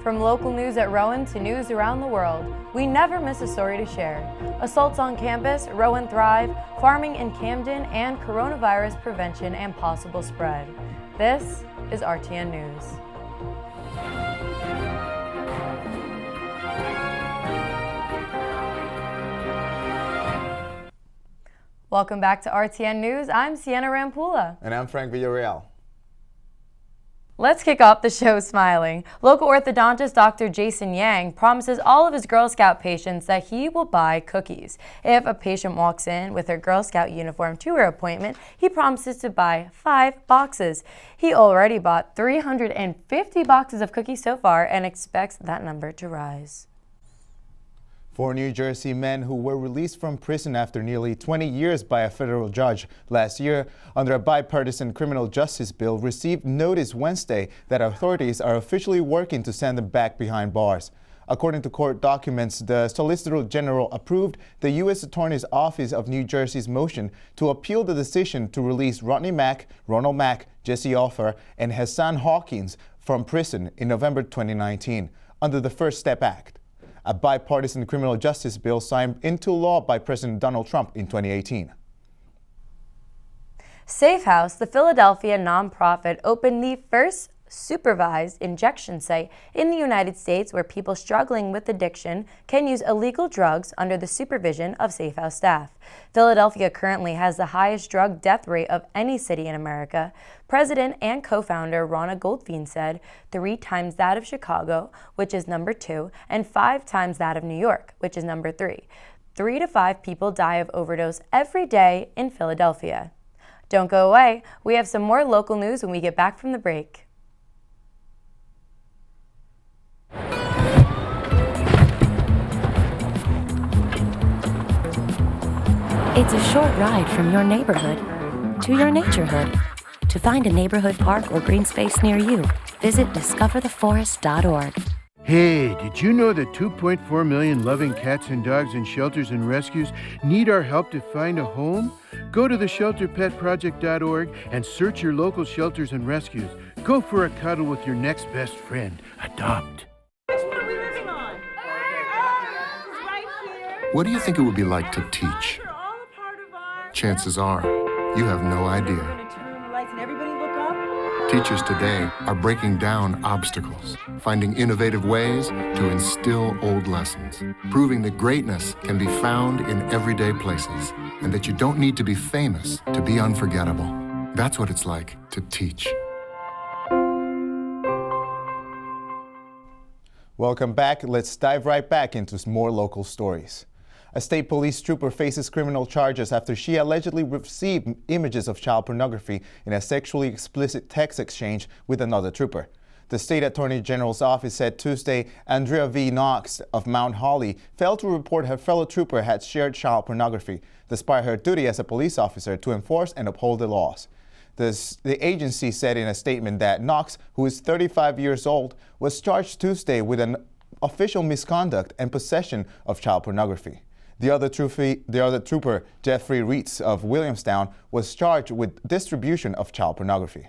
From local news at Rowan to news around the world, we never miss a story to share. Assaults on campus, Rowan Thrive, farming in Camden, and coronavirus prevention and possible spread. This is RTN News. Welcome back to RTN News. I'm Sienna Rampula. And I'm Frank Villarreal. Let's kick off the show smiling. Local orthodontist Dr. Jason Yang promises all of his Girl Scout patients that he will buy cookies. If a patient walks in with her Girl Scout uniform to her appointment, he promises to buy 5 boxes. He already bought 350 boxes of cookies so far and expects that number to rise. 4 New Jersey men who were released from prison after nearly 20 years by a federal judge last year under a bipartisan criminal justice bill received notice Wednesday that authorities are officially working to send them back behind bars. According to court documents, the Solicitor General approved the U.S. Attorney's Office of New Jersey's motion to appeal the decision to release Rodney Mack, Ronald Mack, Jesse Offer, and Hassan Hawkins from prison in November 2019 under the First Step Act, a bipartisan criminal justice bill signed into law by President Donald Trump in 2018. Safe House, the Philadelphia nonprofit, opened the first supervised injection site in the United States where people struggling with addiction can use illegal drugs under the supervision of Safe House staff. Philadelphia currently has the highest drug death rate of any city in America. President and co-founder Ronna Goldfein said 3 times that of Chicago, which is number 2, and 5 times that of New York, which is number 3. 3 to 5 people die of overdose every day in Philadelphia. Don't go away. We have some more local news when we get back from the break. It's a short ride from your neighborhood to your naturehood. To find a neighborhood park or green space near you, visit discovertheforest.org. Hey, did you know that 2.4 million loving cats and dogs in shelters and rescues need our help to find a home? Go to theshelterpetproject.org and search your local shelters and rescues. Go for a cuddle with your next best friend. Adopt. Which one are we living on? Right here. What do you think it would be like to teach? Chances are, you have no idea. Teachers today are breaking down obstacles, finding innovative ways to instill old lessons, proving that greatness can be found in everyday places, and that you don't need to be famous to be unforgettable. That's what it's like to teach. Welcome back. Let's dive right back into some more local stories. A state police trooper faces criminal charges after she allegedly received images of child pornography in a sexually explicit text exchange with another trooper. The state attorney general's office said Tuesday Andrea V. Knox of Mount Holly failed to report her fellow trooper had shared child pornography, despite her duty as a police officer to enforce and uphold the laws. The agency said in a statement that Knox, who is 35 years old, was charged Tuesday with an official misconduct and possession of child pornography. The other trooper, Jeffrey Reitz of Williamstown, was charged with distribution of child pornography.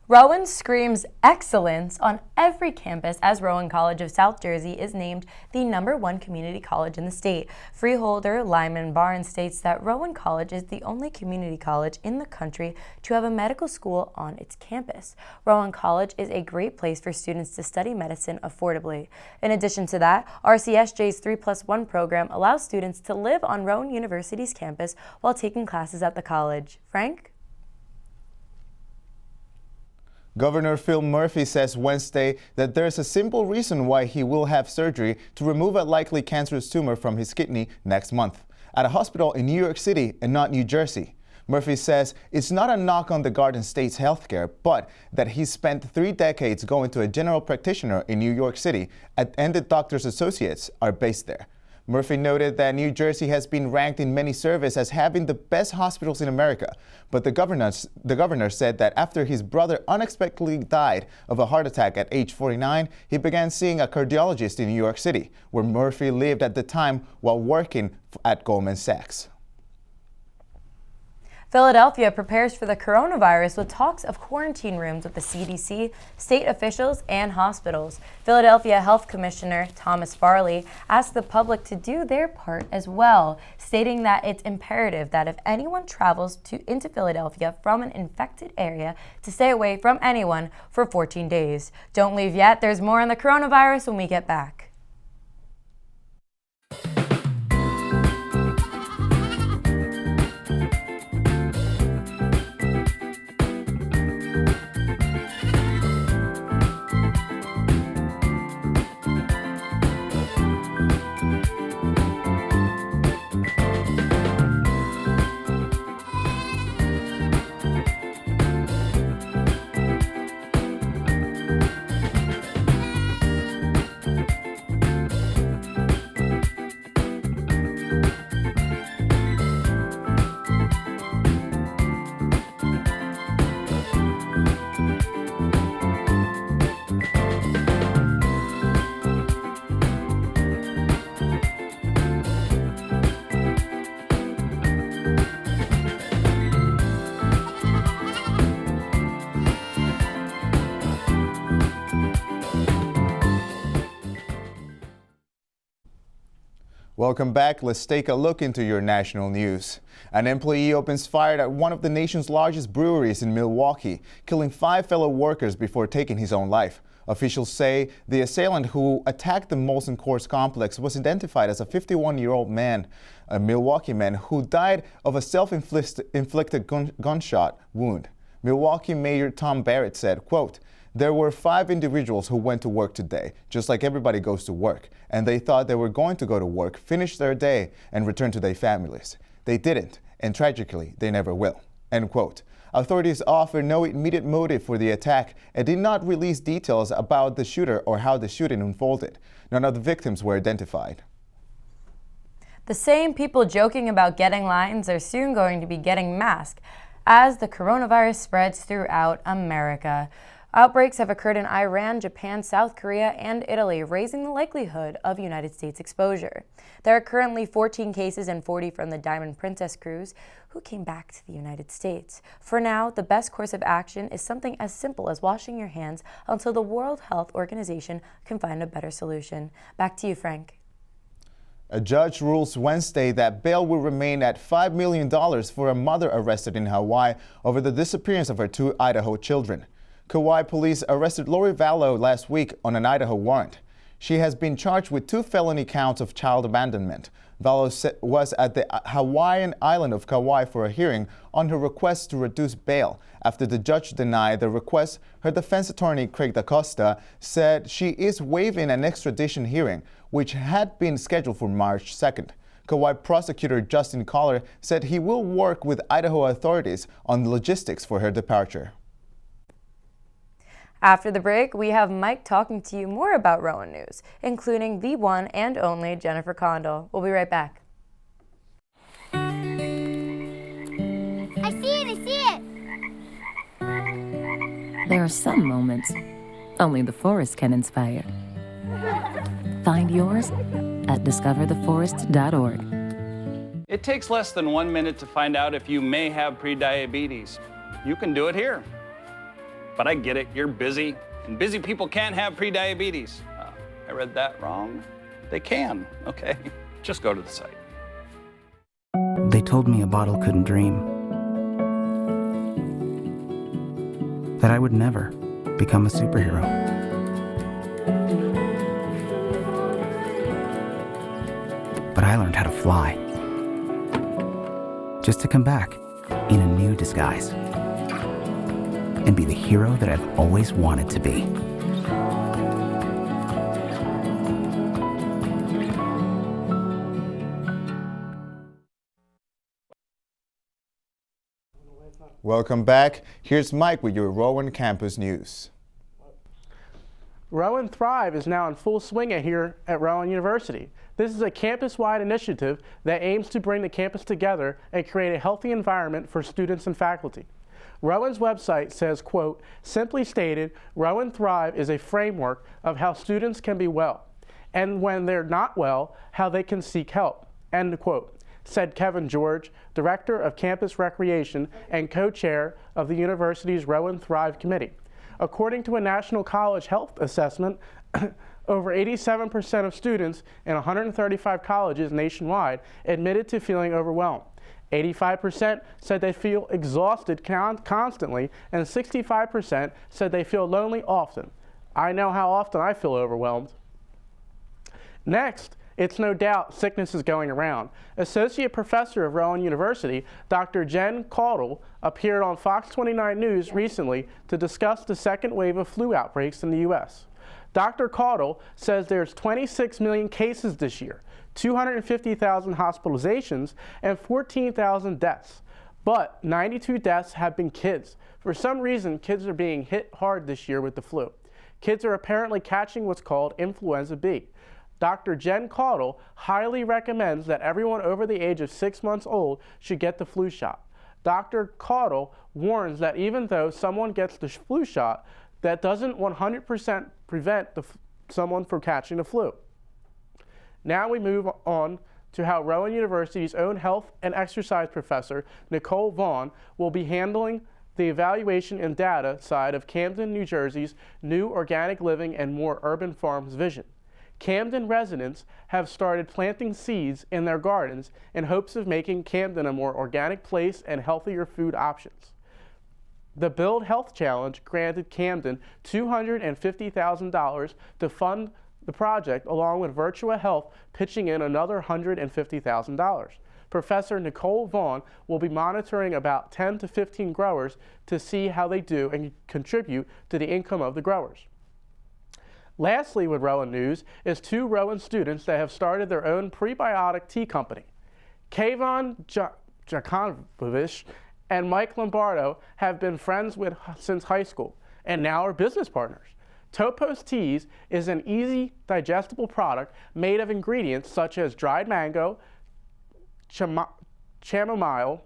Rowan screams excellence on every campus as Rowan College of South Jersey is named the #1 community college in the state. Freeholder Lyman Barnes states that Rowan College is the only community college in the country to have a medical school on its campus. Rowan College is a great place for students to study medicine affordably. In addition to that, RCSJ's 3+1 program allows students to live on Rowan University's campus while taking classes at the college. Frank? Governor Phil Murphy says Wednesday that there's a simple reason why he will have surgery to remove a likely cancerous tumor from his kidney next month at a hospital in New York City and not New Jersey. Murphy says it's not a knock on the Garden State's healthcare, but that he spent 3 decades going to a general practitioner in New York City and the Doctors Associates are based there. Murphy noted that New Jersey has been ranked in many surveys as having the best hospitals in America, but the governor said that after his brother unexpectedly died of a heart attack at age 49, he began seeing a cardiologist in New York City, where Murphy lived at the time while working at Goldman Sachs. Philadelphia prepares for the coronavirus with talks of quarantine rooms with the CDC, state officials, and hospitals. Philadelphia Health Commissioner Thomas Farley asked the public to do their part as well, stating that it's imperative that if anyone travels into Philadelphia from an infected area to stay away from anyone for 14 days. Don't leave yet. There's more on the coronavirus when we get back. Welcome back. Let's take a look into your national news. An employee opens fire at one of the nation's largest breweries in Milwaukee, killing 5 fellow workers before taking his own life. Officials say the assailant who attacked the Molson Coors complex was identified as a 51-year-old man, a Milwaukee man who died of a self-inflicted gunshot wound. Milwaukee Mayor Tom Barrett said, quote, "There were 5 individuals who went to work today, just like everybody goes to work, and they thought they were going to go to work, finish their day, and return to their families. They didn't, and tragically, they never will." End quote. Authorities offer no immediate motive for the attack and did not release details about the shooter or how the shooting unfolded. None of the victims were identified. The same people joking about getting lines are soon going to be getting masks as the coronavirus spreads throughout America. Outbreaks have occurred in Iran, Japan, South Korea, and Italy, raising the likelihood of United States exposure. There are currently 14 cases and 40 from the Diamond Princess cruise who came back to the United States. For now, the best course of action is something as simple as washing your hands until the World Health Organization can find a better solution. Back to you, Frank. A judge rules Wednesday that bail will remain at $5 million for a mother arrested in Hawaii over the disappearance of her 2 Idaho children. Kauai police arrested Lori Vallow last week on an Idaho warrant. She has been charged with 2 felony counts of child abandonment. Vallow was at the Hawaiian island of Kauai for a hearing on her request to reduce bail. After the judge denied the request, her defense attorney, Craig DaCosta, said she is waiving an extradition hearing, which had been scheduled for March 2nd. Kauai prosecutor Justin Collar said he will work with Idaho authorities on logistics for her departure. After the break, we have Mike talking to you more about Rowan News, including the one and only Jennifer Condell. We'll be right back. I see it! There are some moments only the forest can inspire. Find yours at discovertheforest.org. It takes less than 1 minute to find out if you may have prediabetes. You can do it here. But I get it, you're busy, and busy people can't have prediabetes. I read that wrong. They can, okay? Just go to the site. They told me a bottle couldn't dream. That I would never become a superhero. But I learned how to fly. Just to come back in a new disguise. And be the hero that I've always wanted to be. Welcome back. Here's Mike with your Rowan Campus News. Rowan Thrive is now in full swing here at Rowan University. This is a campus-wide initiative that aims to bring the campus together and create a healthy environment for students and faculty. Rowan's website says, quote, "Simply stated, Rowan Thrive is a framework of how students can be well, and when they're not well, how they can seek help," end quote. said Kevin George, Director of Campus Recreation and co-chair of the university's Rowan Thrive Committee. According to a National College Health Assessment, over 87% of students in 135 colleges nationwide admitted to feeling overwhelmed. 85% said they feel exhausted constantly, and 65% said they feel lonely often. I know how often I feel overwhelmed. Next, it's no doubt sickness is going around. Associate Professor of Rowan University, Dr. Jen Caudle, appeared on Fox 29 News recently to discuss the second wave of flu outbreaks in the U.S. Dr. Caudle says there's 26 million cases this year, 250,000 hospitalizations, and 14,000 deaths. But 92 deaths have been kids. For some reason, kids are being hit hard this year with the flu. Kids are apparently catching what's called influenza B. Dr. Jen Caudle highly recommends that everyone over the age of 6 months old should get the flu shot. Dr. Caudle warns that even though someone gets the flu shot, that doesn't 100% prevent someone from catching the flu. Now we move on to how Rowan University's own health and exercise professor, Nicole Vaughn, will be handling the evaluation and data side of Camden, New Jersey's new organic living and more urban farms vision. Camden residents have started planting seeds in their gardens in hopes of making Camden a more organic place and healthier food options. The Build Health Challenge granted Camden $250,000 to fund the project, along with Virtua Health pitching in another $150,000. Professor Nicole Vaughn will be monitoring about 10 to 15 growers to see how they do and contribute to the income of the growers. Lastly, with Rowan News, is 2 Rowan students that have started their own prebiotic tea company. Kayvon Jakonovich and Mike Lombardo have been friends since high school and now are business partners. Topos Teas is an easy, digestible product made of ingredients such as dried mango, chamomile,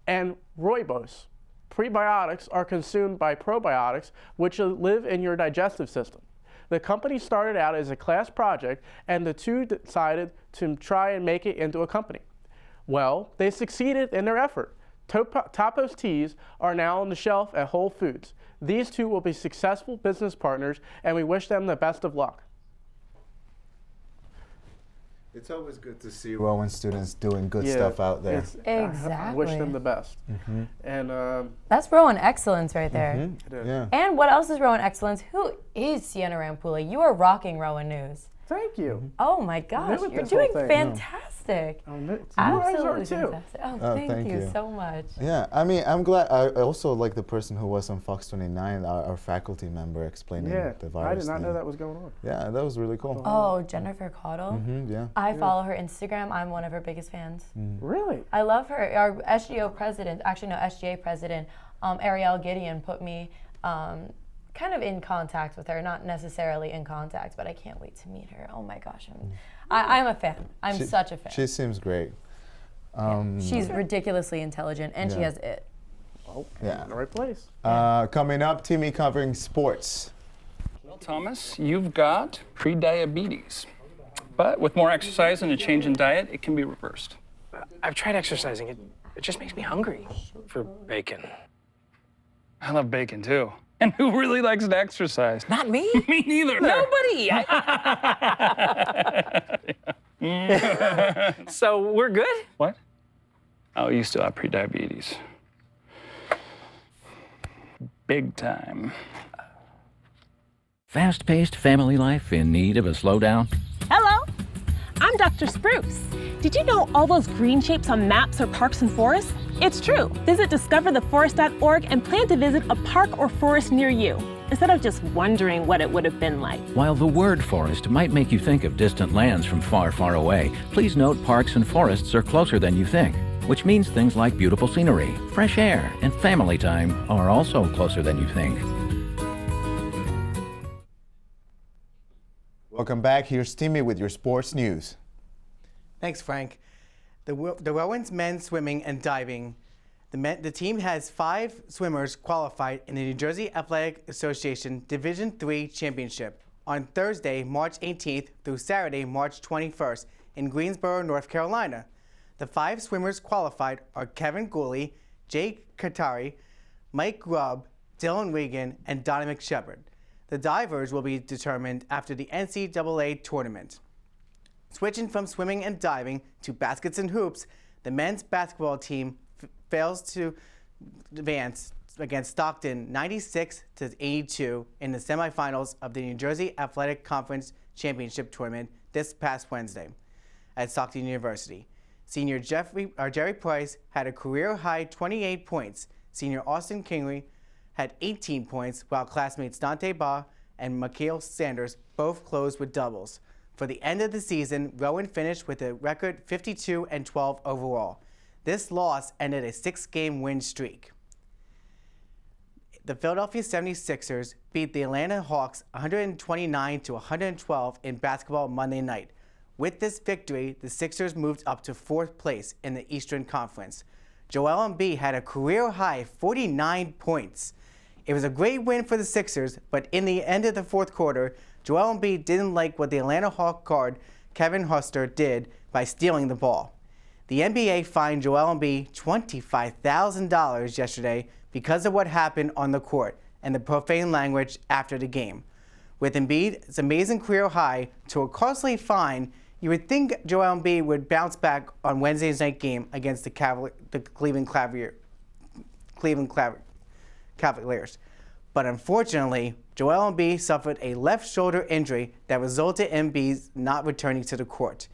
and rooibos. Prebiotics are consumed by probiotics, which live in your digestive system. The company started out as a class project, and the two decided to try and make it into a company. Well, they succeeded in their effort. Topos Teas are now on the shelf at Whole Foods. These two will be successful business partners, and we wish them the best of luck. It's always good to see Rowan students doing good stuff out there. Exactly. I wish them the best. Mm-hmm. And that's Rowan excellence right there. Mm-hmm. it is. Yeah. And what else is Rowan excellence? Who is Sienna Rampula? You are rocking Rowan News. Thank you. Oh my gosh, with you're this doing whole thing. fantastic. Absolutely fantastic. Oh, thank you so much. Yeah, I mean, I'm glad. I also like the person who was on Fox 29, our faculty member, explaining the virus. I did not thing. know that was going on. Yeah, that was really cool. Oh, Jennifer Caudle. Mm-hmm, yeah. I follow her Instagram. I'm one of her biggest fans. Really? I love her. Our SGA president, Ariel Gideon, put me kind of in contact with her, not necessarily in contact, but I can't wait to meet her. Oh my gosh, I'm a fan. I'm such a fan. She seems great. She's ridiculously intelligent, and she has it. Well, yeah, in the right place. Coming up, Timmy covering sports. Well, Thomas, you've got prediabetes. But with more exercise and a change in diet, it can be reversed. I've tried exercising. It just makes me hungry for bacon. I love bacon, too. And who really likes to exercise? Not me. Me neither. Nobody. So we're good? What? Oh, you still have prediabetes. Big time. Fast-paced family life in need of a slowdown? Hello, I'm Dr. Spruce. Did you know all those green shapes on maps are parks and forests? It's true. Visit discovertheforest.org and plan to visit a park or forest near you, instead of just wondering what it would have been like. While the word forest might make you think of distant lands from far, far away, please note parks and forests are closer than you think, which means things like beautiful scenery, fresh air, and family time are also closer than you think. Welcome back. Here's Timmy with your sports news. Thanks, Frank. The Rowan's men's swimming and diving. The team has 5 swimmers qualified in the New Jersey Athletic Association Division III Championship on Thursday, March 18th through Saturday, March 21st in Greensboro, North Carolina. The 5 swimmers qualified are Kevin Gooley, Jake Katari, Mike Grubb, Dylan Regan, and Donnie McShepard. The divers will be determined after the NCAA tournament. Switching from swimming and diving to baskets and hoops, the men's basketball team fails to advance against Stockton 96-82 in the semifinals of the New Jersey Athletic Conference Championship Tournament this past Wednesday at Stockton University. Senior Jerry Price had a career-high 28 points. Senior Austin Kingery had 18 points, while classmates Dante Baugh and Mikhail Sanders both closed with doubles. For the end of the season, Rowan finished with a record 52-12 overall. This loss ended a 6-game win streak. The Philadelphia 76ers beat the Atlanta Hawks 129-112 in basketball Monday night. With this victory, the Sixers moved up to 4th place in the Eastern Conference. Joel Embiid had a career-high 49 points. It was a great win for the Sixers, but in the end of the 4th quarter, Joel Embiid didn't like what the Atlanta Hawks guard Kevin Huster did by stealing the ball. The NBA fined Joel Embiid $25,000 yesterday because of what happened on the court and the profane language after the game. With Embiid's amazing career high to a costly fine, you would think Joel Embiid would bounce back on Wednesday's night game against the Cleveland Cavaliers. But unfortunately, Joel Embiid suffered a left shoulder injury that resulted in Embiid not returning to the court.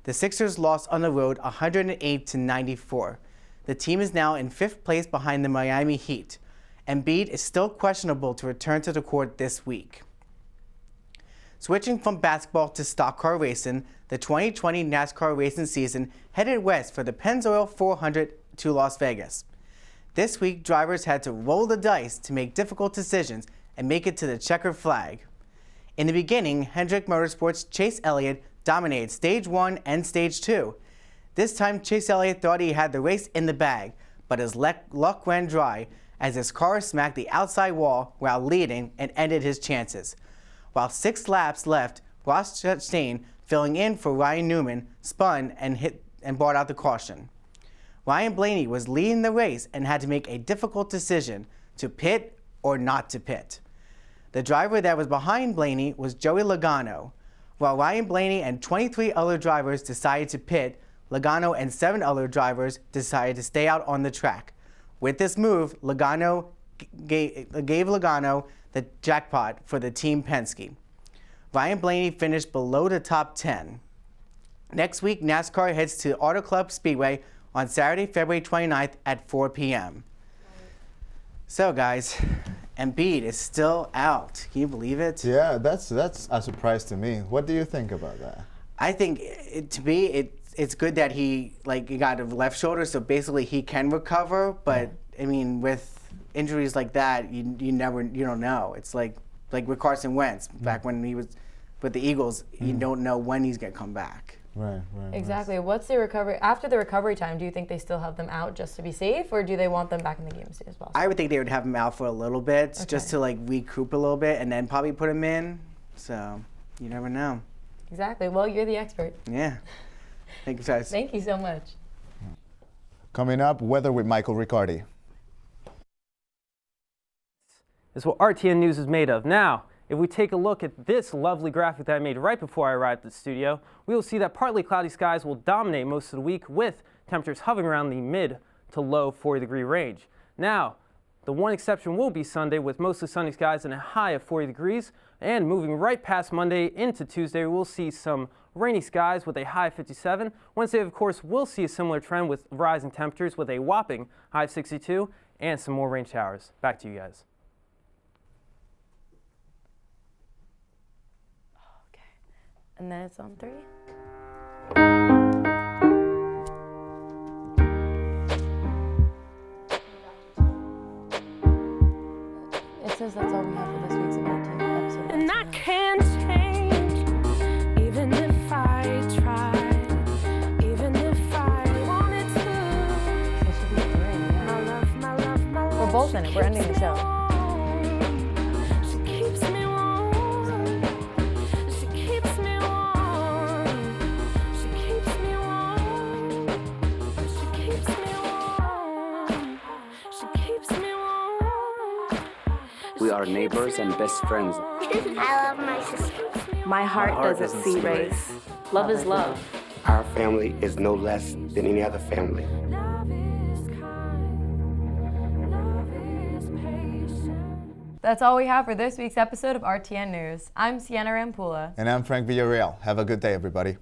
The Sixers lost on the road 108-94. The team is now in 5th place behind the Miami Heat. Embiid is still questionable to return to the court this week. Switching from basketball to stock car racing, the 2020 NASCAR racing season headed west for the Pennzoil 400 to Las Vegas. This week, drivers had to roll the dice to make difficult decisions and make it to the checkered flag. In the beginning, Hendrick Motorsports' Chase Elliott dominated Stage 1 and Stage 2. This time, Chase Elliott thought he had the race in the bag, but his luck ran dry as his car smacked the outside wall while leading and ended his chances. While 6 laps left, Ross Chastain, filling in for Ryan Newman, spun and brought out the caution. Ryan Blaney was leading the race and had to make a difficult decision to pit or not to pit. The driver that was behind Blaney was Joey Logano. While Ryan Blaney and 23 other drivers decided to pit, Logano and 7 other drivers decided to stay out on the track. With this move, Logano gave Logano the jackpot for the Team Penske. Ryan Blaney finished below the top 10. Next week, NASCAR heads to Auto Club Speedway on Saturday, February 29th at 4 p.m. So, guys, Embiid is still out. Can you believe it? Yeah, that's a surprise to me. What do you think about that? I think, it's good that he got a left shoulder, so basically he can recover. But I mean, with injuries like that, you don't know. It's like with Carson Wentz back when he was with the Eagles. You don't know when he's gonna come back. Right. Exactly. What's the recovery after the recovery time? Do you think they still have them out just to be safe, or do they want them back in the game as soon as possible? I would think they would have them out for a little bit, just to recoup a little bit, and then probably put them in. So you never know. Exactly. Well, you're the expert. Yeah. Thank you, guys. Thank you so much. Coming up, weather with Michael Riccardi. Is what RTN News is made of. Now, if we take a look at this lovely graphic that I made right before I arrived at the studio, we will see that partly cloudy skies will dominate most of the week, with temperatures hovering around the mid to low 40-degree range. Now, the one exception will be Sunday, with mostly sunny skies and a high of 40 degrees. And moving right past Monday into Tuesday, we'll see some rainy skies with a high of 57. Wednesday, of course, we'll see a similar trend with rising temperatures with a whopping high of 62 and some more rain showers. Back to you guys. And then it's on 3. It says that's all we have for this week's episode. And I can't change, even if I tried, even if I wanted to. It should be 3, yeah. My love, we're both in it. We're ending the show. She keeps me warm. She keeps me warm. She keeps me warm. are neighbors and best friends. I love my sister. My heart doesn't see race. Love is love. Our family is no less than any other family. That's all we have for this week's episode of RTN News. I'm Sienna Rampula. And I'm Frank Villarreal. Have a good day, everybody.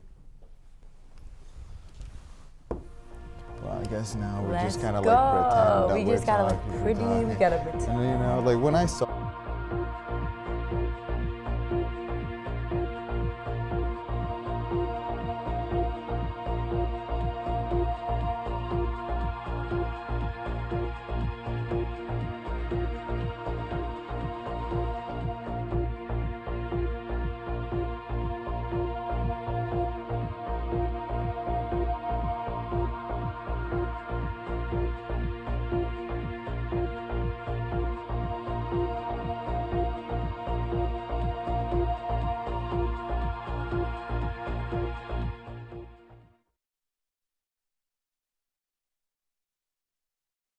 Well, I guess now we're just kind of like pretend that we just gotta look pretty. We gotta pretend. You know, like when I saw